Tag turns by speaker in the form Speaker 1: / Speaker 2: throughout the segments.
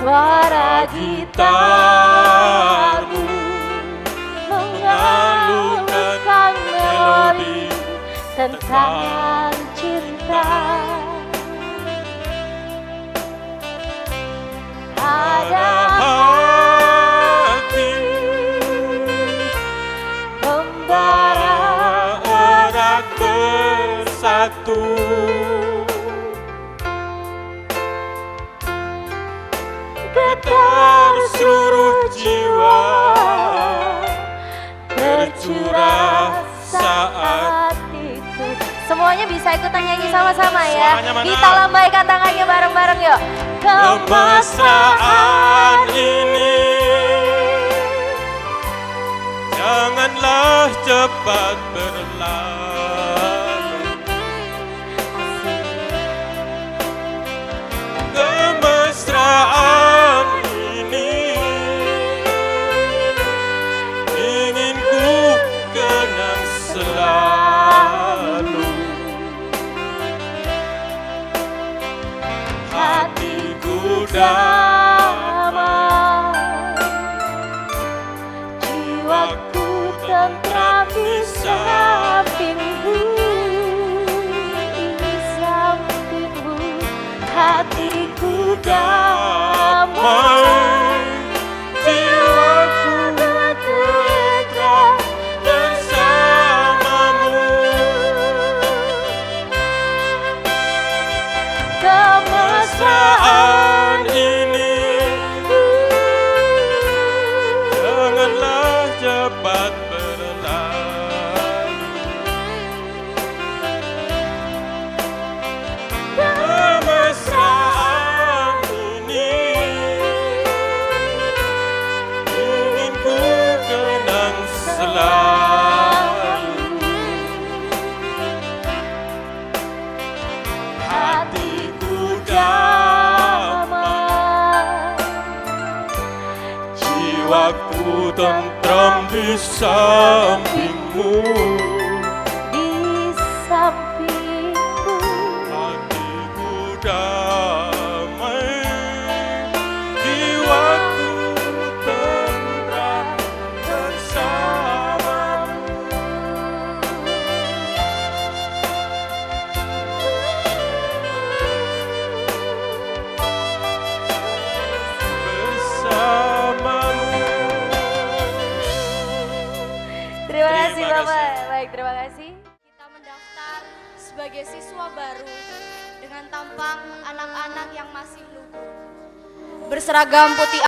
Speaker 1: suara gitarmu mengalunkan melodi tentang cinta. Ada hati membara erat bersatu, getar seluruh jiwa tercurah saat itu. Semuanya bisa ikutan nyanyi sama-sama ya. Kita lambaikan tangannya bareng-bareng yuk. Kemesraan ini janganlah cepat berlalu. Kemesraan ini ingin ku kenang selalu. Hatiku damai, jiwaku tentram di sampingmu, di sampingmu. Hatiku damai, jiwaku tentram bersamamu. Kemesraan ini janganlah cepat berlalu. Kemesraan ini ingin ku kenang selalu. Hatiku damai, jiwaku tentram di sampingmu, di sampingmu. Hatiku damai, jiwaku tentram bersamamu. Terima kasih Bapak. Baik, terima kasih.
Speaker 2: Kita mendaftar sebagai siswa baru dengan tampang anak-anak yang masih lugu. Berseragam putih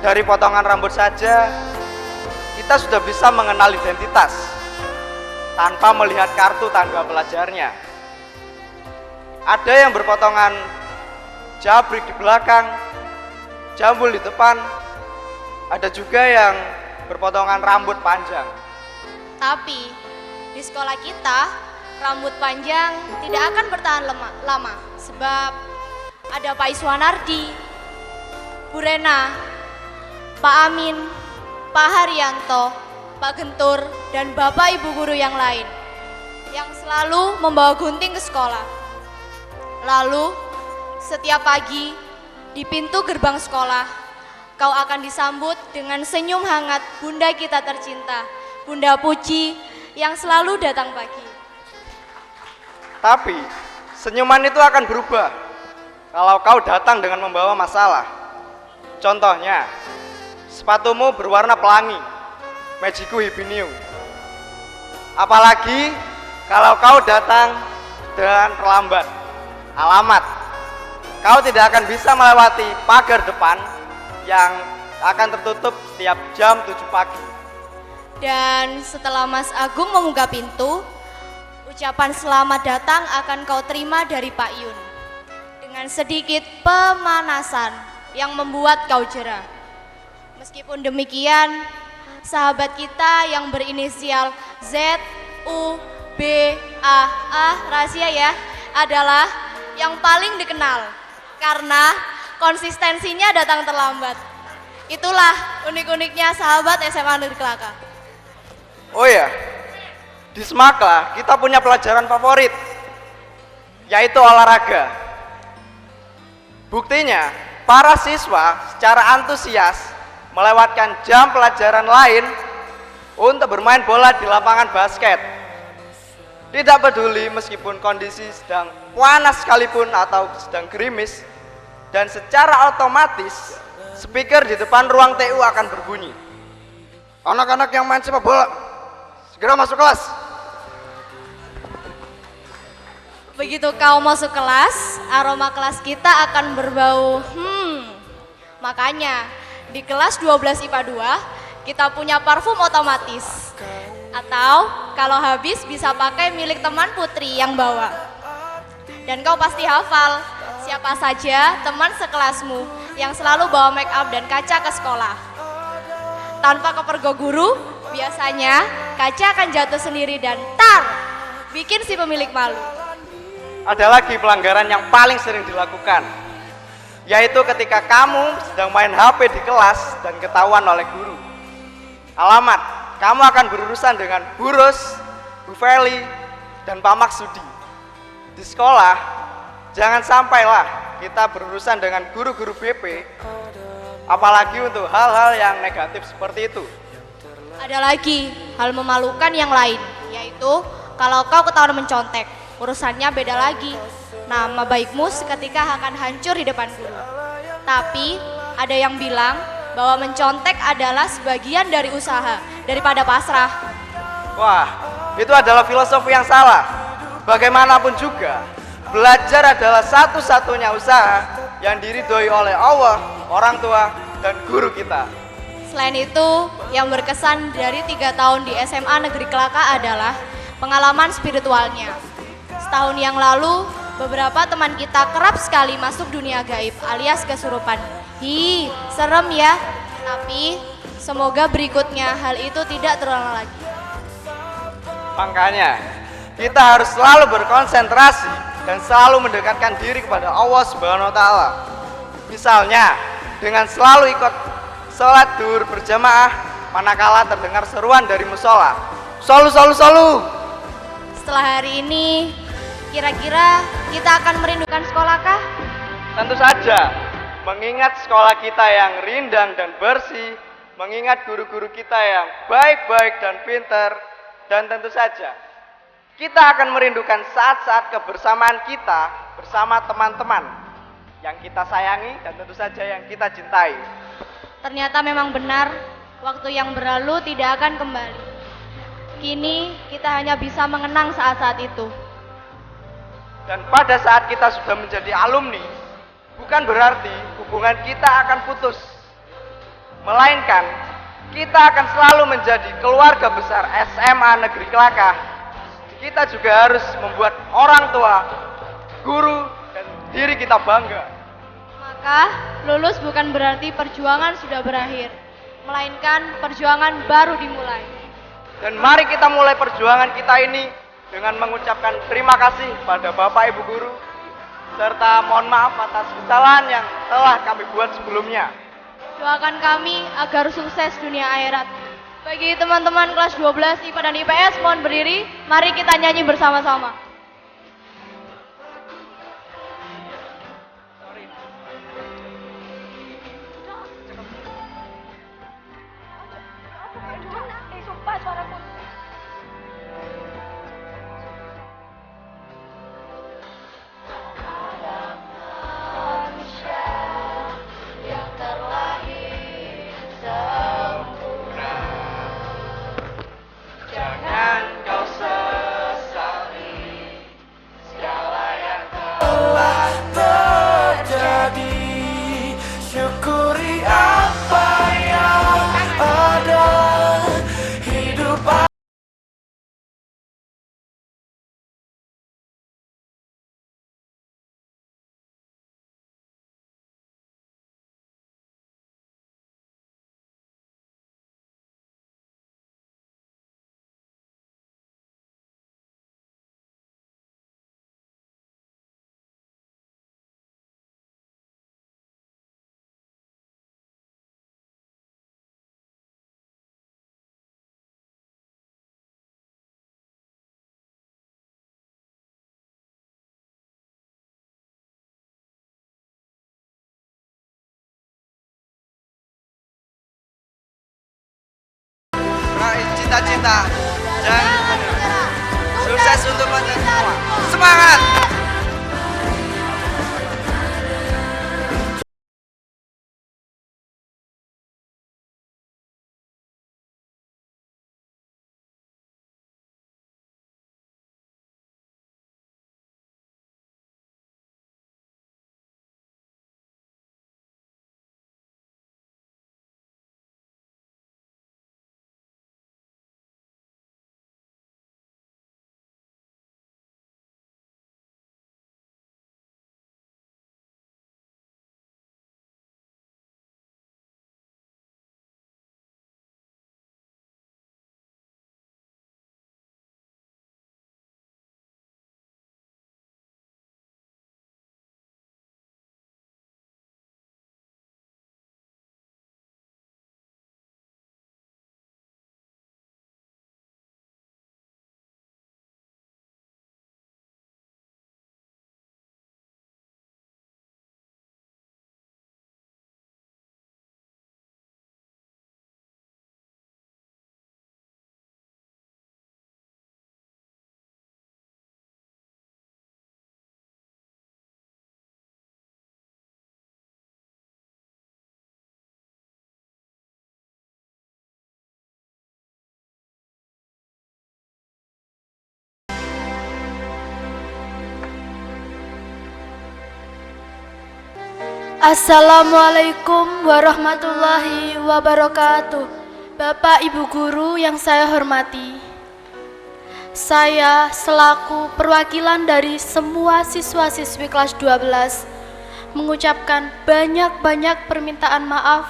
Speaker 3: dari potongan rambut saja, kita sudah bisa mengenal identitas tanpa melihat kartu tangga pelajarnya. Ada yang berpotongan jabrik di belakang, jambul di depan, ada juga yang berpotongan rambut panjang.
Speaker 2: Tapi di sekolah kita rambut panjang tidak akan bertahan lama sebab ada Pak Iswanardi, Bu Rena, Pak Amin, Pak Haryanto, Pak Gentur, dan Bapak Ibu guru yang lain yang selalu membawa gunting ke sekolah. Lalu setiap pagi di pintu gerbang sekolah kau akan disambut dengan senyum hangat Bunda kita tercinta, Bunda Puji yang selalu datang pagi.
Speaker 3: Tapi senyuman itu akan berubah kalau kau datang dengan membawa masalah. Contohnya, sepatumu berwarna pelangi, Magiku Hibinium. Apalagi kalau kau datang dengan terlambat. Alamat, kau tidak akan bisa melewati pagar depan yang akan tertutup setiap jam 7 pagi.
Speaker 2: Dan setelah Mas Agung membuka pintu, ucapan selamat datang akan kau terima dari Pak Yun. Dengan sedikit pemanasan yang membuat kau jera. Meskipun demikian, sahabat kita yang berinisial ZUBAA, rahasia ya, adalah yang paling dikenal karena konsistensinya datang terlambat. Itulah unik-uniknya sahabat SMA Negeri Kelaka.
Speaker 3: Oh ya, di Semakla kita punya pelajaran favorit, yaitu olahraga. Buktinya, para siswa secara antusias melewatkan jam pelajaran lain untuk bermain bola di lapangan basket. Tidak peduli meskipun kondisi sedang panas sekalipun atau sedang gerimis, dan secara otomatis speaker di depan ruang TU akan berbunyi. Anak-anak yang main sepak bola, segera masuk kelas.
Speaker 2: Begitu kau masuk kelas, aroma kelas kita akan berbau Makanya di kelas 12 IPA 2 kita punya parfum otomatis. Atau kalau habis bisa pakai milik teman Putri yang bawa. Dan kau pasti hafal siapa saja teman sekelasmu yang selalu bawa make up dan kaca ke sekolah. Tanpa kepergok guru, biasanya kaca akan jatuh sendiri dan tar, bikin si pemilik malu.
Speaker 3: Ada lagi pelanggaran yang paling sering dilakukan, yaitu ketika kamu sedang main HP di kelas dan ketahuan oleh guru. Alamat, kamu akan berurusan dengan Bu Ros, Bu Feli, dan Pak Maksudi. Di sekolah, jangan sampailah kita berurusan dengan guru-guru BP, apalagi untuk hal-hal yang negatif seperti itu.
Speaker 2: Ada lagi hal memalukan yang lain, yaitu kalau kau ketahuan mencontek, urusannya beda lagi. Nama baikmu seketika akan hancur di depan guru. Tapi ada yang bilang bahwa mencontek adalah sebagian dari usaha daripada pasrah.
Speaker 3: Wah, itu adalah filosofi yang salah. Bagaimanapun juga, belajar adalah satu-satunya usaha yang diridhoi oleh Allah, orang tua, dan guru kita.
Speaker 2: Selain itu, yang berkesan dari 3 tahun di SMA Negeri Kelaka adalah pengalaman spiritualnya. Setahun yang lalu, beberapa teman kita kerap sekali masuk dunia gaib alias kesurupan. Serem ya. Tapi semoga berikutnya hal itu tidak terulang lagi.
Speaker 3: Makanya, kita harus selalu berkonsentrasi dan selalu mendekatkan diri kepada Allah Subhanahu wa Ta'ala. Misalnya, dengan selalu ikut sholat duhur berjamaah manakala terdengar seruan dari musola. Solu.
Speaker 2: Setelah hari ini, kira-kira kita akan merindukan sekolah kah?
Speaker 3: Tentu saja, mengingat sekolah kita yang rindang dan bersih, mengingat guru-guru kita yang baik-baik dan pintar, dan tentu saja kita akan merindukan saat-saat kebersamaan kita bersama teman-teman yang kita sayangi dan tentu saja yang kita cintai.
Speaker 2: Ternyata memang benar, waktu yang berlalu tidak akan kembali. Kini kita hanya bisa mengenang saat-saat itu.
Speaker 3: Dan pada saat kita sudah menjadi alumni, bukan berarti hubungan kita akan putus. Melainkan, kita akan selalu menjadi keluarga besar SMA Negeri Kelaka. Kita juga harus membuat orang tua, guru, dan diri kita bangga.
Speaker 2: Maka, lulus bukan berarti perjuangan sudah berakhir, melainkan perjuangan baru dimulai.
Speaker 3: Dan mari kita mulai perjuangan kita ini dengan mengucapkan terima kasih pada Bapak Ibu Guru, serta mohon maaf atas kesalahan yang telah kami buat sebelumnya.
Speaker 2: Doakan kami agar sukses dunia akhirat. Bagi teman-teman kelas 12 IPA dan IPS, mohon berdiri, mari kita nyanyi bersama-sama.
Speaker 4: Syukuri apa yang ada, hidup
Speaker 3: cita-cita. Jangan menyerah. Sukses untuk kalian semua. Semangat!
Speaker 4: Assalamualaikum warahmatullahi wabarakatuh. Bapak Ibu Guru yang saya hormati, saya selaku perwakilan dari semua siswa-siswi kelas 12 mengucapkan banyak-banyak permintaan maaf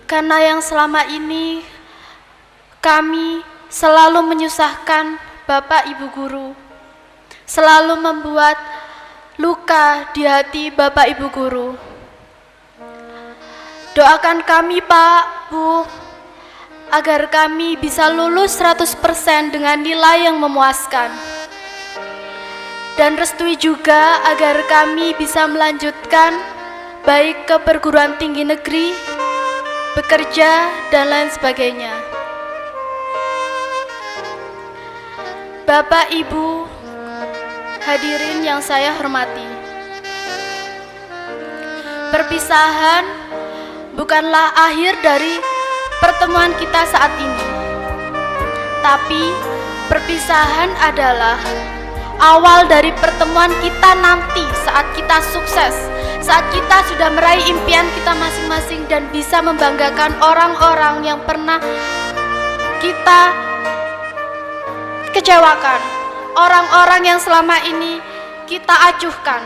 Speaker 4: karena yang selama ini kami selalu menyusahkan Bapak Ibu Guru, selalu membuat luka di hati Bapak Ibu Guru. Doakan kami Pak, Bu, agar kami bisa lulus 100% dengan nilai yang memuaskan. Dan restui juga agar kami bisa melanjutkan baik ke perguruan tinggi negeri, bekerja, dan lain sebagainya. Bapak Ibu hadirin yang saya hormati, perpisahan bukanlah akhir dari pertemuan kita saat ini, tapi perpisahan adalah awal dari pertemuan kita nanti saat kita sukses, saat kita sudah meraih impian kita masing-masing dan bisa membanggakan orang-orang yang pernah kita kecewakan, orang-orang yang selama ini kita acuhkan.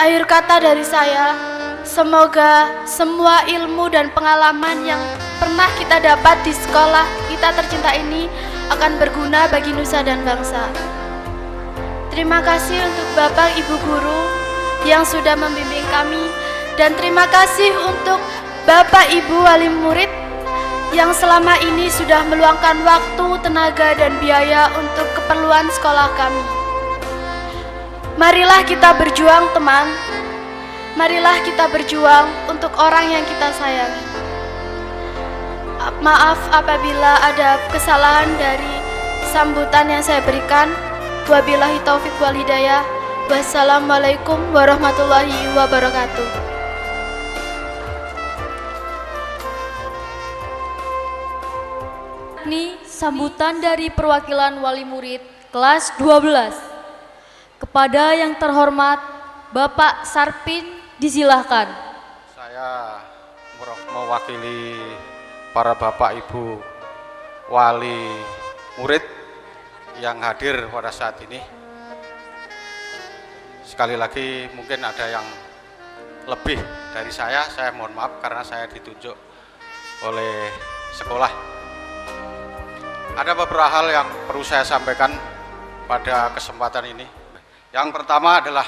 Speaker 4: Akhir kata dari saya, semoga semua ilmu dan pengalaman yang pernah kita dapat di sekolah kita tercinta ini akan berguna bagi nusa dan bangsa. Terima kasih untuk Bapak Ibu Guru yang sudah membimbing kami, dan terima kasih untuk Bapak Ibu wali murid yang selama ini sudah meluangkan waktu, tenaga, dan biaya untuk keperluan sekolah kami. Marilah kita berjuang, teman. Marilah kita berjuang untuk orang yang kita sayangi. Maaf apabila ada kesalahan dari sambutan yang saya berikan. Wabillahi taufik wal hidayah. Wassalamualaikum warahmatullahi wabarakatuh.
Speaker 1: Ini sambutan dari perwakilan wali murid kelas 12. Kepada yang terhormat Bapak Sarpin disilahkan.
Speaker 5: Saya mewakili para Bapak Ibu wali murid yang hadir pada saat ini. Sekali lagi mungkin ada yang lebih dari saya mohon maaf karena saya ditunjuk oleh sekolah. Ada beberapa hal yang perlu saya sampaikan pada kesempatan ini. Yang pertama adalah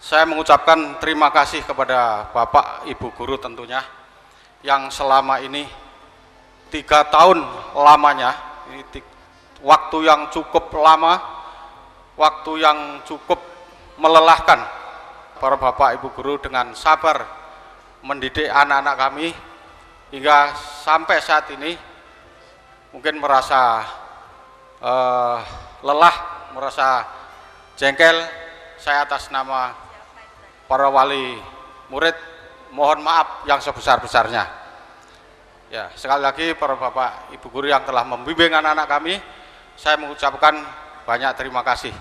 Speaker 5: saya mengucapkan terima kasih kepada Bapak Ibu Guru tentunya yang selama ini 3 tahun lamanya, ini waktu yang cukup lama, waktu yang cukup melelahkan para Bapak Ibu Guru dengan sabar mendidik anak-anak kami hingga sampai saat ini mungkin merasa lelah, merasa jengkel. Saya atas nama para wali murid mohon maaf yang sebesar-besarnya. Ya, sekali lagi para bapak ibu guru yang telah membimbing anak-anak kami, saya mengucapkan banyak terima kasih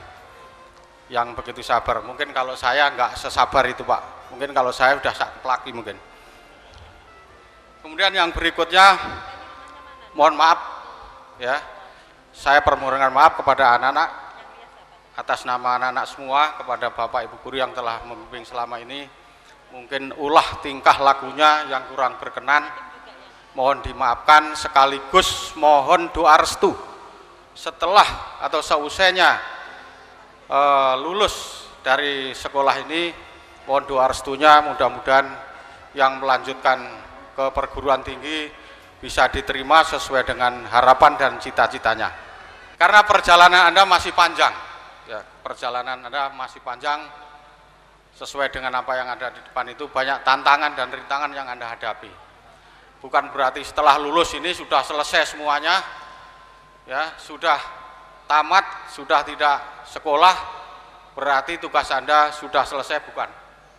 Speaker 5: yang begitu sabar. Mungkin kalau saya nggak sesabar itu Pak, mungkin kalau saya sudah laki mungkin. Kemudian yang berikutnya, mohon maaf ya, saya permohonan maaf kepada anak-anak atas nama anak-anak semua, kepada bapak ibu guru yang telah membimbing selama ini. Mungkin ulah tingkah lakunya yang kurang berkenan, mohon dimaafkan, sekaligus mohon doa restu setelah atau seusainya lulus dari sekolah ini. Mohon doa restunya, mudah-mudahan yang melanjutkan ke perguruan tinggi bisa diterima sesuai dengan harapan dan cita-citanya. Karena perjalanan Anda masih panjang, ya, perjalanan Anda masih panjang, sesuai dengan apa yang ada di depan itu banyak tantangan dan rintangan yang Anda hadapi. Bukan berarti setelah lulus ini sudah selesai semuanya, ya, sudah tamat, sudah tidak sekolah, berarti tugas Anda sudah selesai, bukan.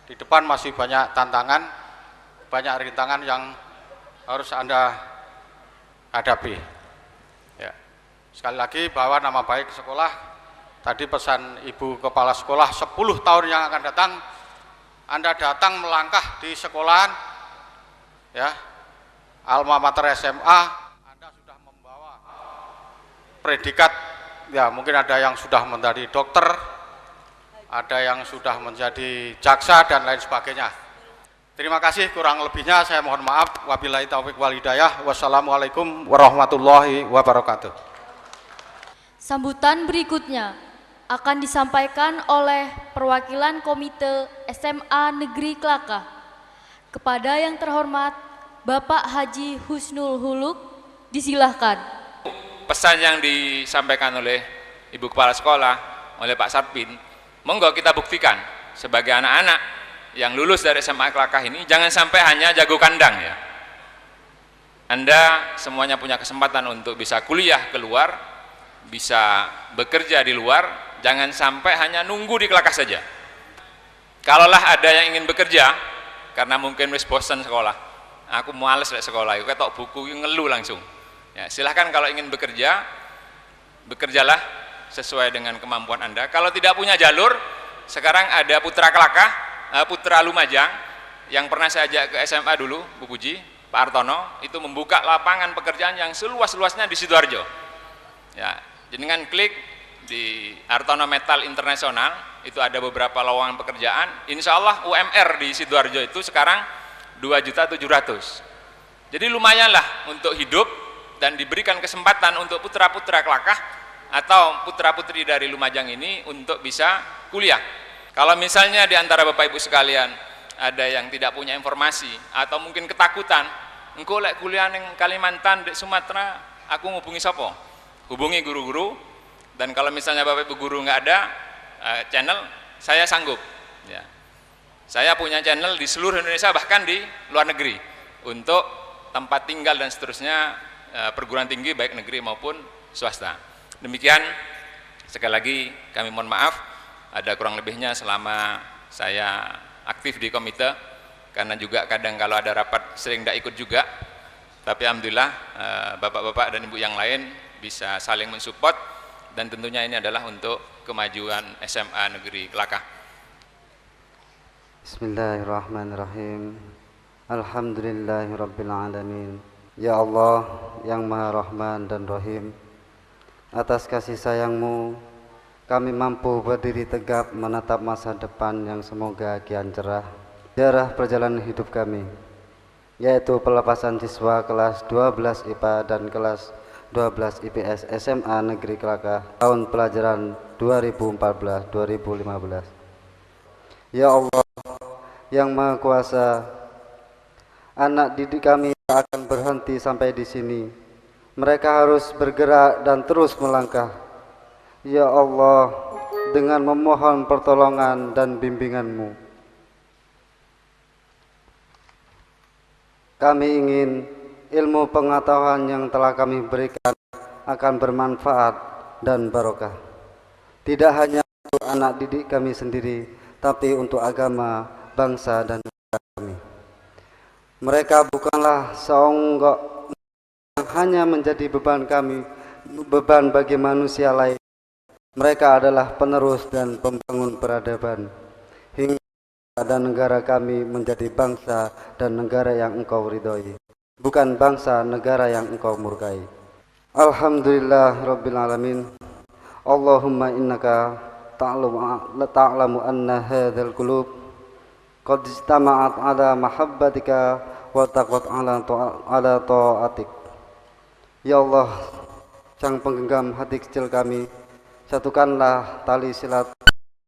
Speaker 5: Di depan masih banyak tantangan, banyak rintangan yang harus Anda hadapi. Ya. Sekali lagi bahwa nama baik sekolah, tadi pesan Ibu Kepala Sekolah, 10 tahun yang akan datang Anda datang melangkah di sekolahan, ya, alma mater SMA, Anda sudah membawa predikat, ya mungkin ada yang sudah menjadi dokter, ada yang sudah menjadi jaksa dan lain sebagainya. Terima kasih, kurang lebihnya saya mohon maaf. Wabillahi taufiq wal hidayah. Wassalamualaikum warahmatullahi wabarakatuh.
Speaker 1: Sambutan berikutnya akan disampaikan oleh perwakilan Komite SMA Negeri Klakah. Kepada yang terhormat Bapak Haji Husnul Huluk, disilahkan.
Speaker 6: Pesan yang disampaikan oleh Ibu Kepala Sekolah, oleh Pak Sarpin, monggo kita buktikan sebagai anak-anak yang lulus dari SMA Klakah ini, jangan sampai hanya jago kandang ya. Anda semuanya punya kesempatan untuk bisa kuliah keluar, bisa bekerja di luar, jangan sampai hanya nunggu di Klakah saja. Kalaulah ada yang ingin bekerja, karena mungkin wis bosan sekolah, aku males lek sekolah, aku ketok buku ngeluh langsung. Ya, silahkan kalau ingin bekerja, bekerjalah sesuai dengan kemampuan Anda. Kalau tidak punya jalur, sekarang ada Putra Klakah, Putra Lumajang yang pernah saya ajak ke SMA dulu, Bu Puji, Pak Artono, itu membuka lapangan pekerjaan yang seluas-luasnya di Sidoarjo. Ya, jenengan klik di Artono Metal Internasional, itu ada beberapa lowongan pekerjaan. Insya Allah UMR di Sidoarjo itu sekarang 2.700.000. Jadi lumayanlah untuk hidup dan diberikan kesempatan untuk putra-putra Klakah atau putra-putri dari Lumajang ini untuk bisa kuliah. Kalau misalnya di antara Bapak Ibu sekalian ada yang tidak punya informasi atau mungkin ketakutan, engko lek kuliah ning Kalimantan, di Sumatera, aku ngubungi sopo? Hubungi guru-guru, dan kalau misalnya Bapak Ibu guru nggak ada channel, saya sanggup. Ya. Saya punya channel di seluruh Indonesia, bahkan di luar negeri, untuk tempat tinggal dan seterusnya, perguruan tinggi baik negeri maupun swasta. Demikian, sekali lagi kami mohon maaf ada kurang lebihnya selama saya aktif di komite, karena juga kadang kalau ada rapat sering tidak ikut juga, tapi alhamdulillah bapak-bapak dan ibu yang lain bisa saling mensupport, dan tentunya ini adalah untuk kemajuan SMA Negeri Klakah.
Speaker 7: Bismillahirrahmanirrahim. Alhamdulillahirrabbilalamin. Ya Allah yang Maha Rahman dan Rahim, atas kasih sayang-Mu kami mampu berdiri tegap menatap masa depan yang semoga kian cerah. Sejarah perjalanan hidup kami, yaitu pelepasan siswa kelas 12 IPA dan kelas 12 IPS SMA Negeri Klakah tahun pelajaran 2014-2015. Ya Allah yang Maha Kuasa, anak didik kami tak akan berhenti sampai di sini. Mereka harus bergerak dan terus melangkah. Ya Allah, dengan memohon pertolongan dan bimbingan-Mu. Kami ingin ilmu pengetahuan yang telah kami berikan akan bermanfaat dan barokah. Tidak hanya untuk anak didik kami sendiri, tapi untuk agama, bangsa, dan negara kami. Mereka bukanlah seonggok yang hanya menjadi beban kami, beban bagi manusia lain. Mereka adalah penerus dan pembangun peradaban, hingga dan negara kami menjadi bangsa dan negara yang engkau ridhoi, bukan bangsa negara yang engkau murkai. Alhamdulillah Rabbil Alamin. Allahumma innaka ta'lamu anna hadzal qulub qad ijtama'at ala mahabbatika wa taqat ala ta'atik. Ya Allah, Sang Penggenggam hati kecil kami, satukanlah tali silat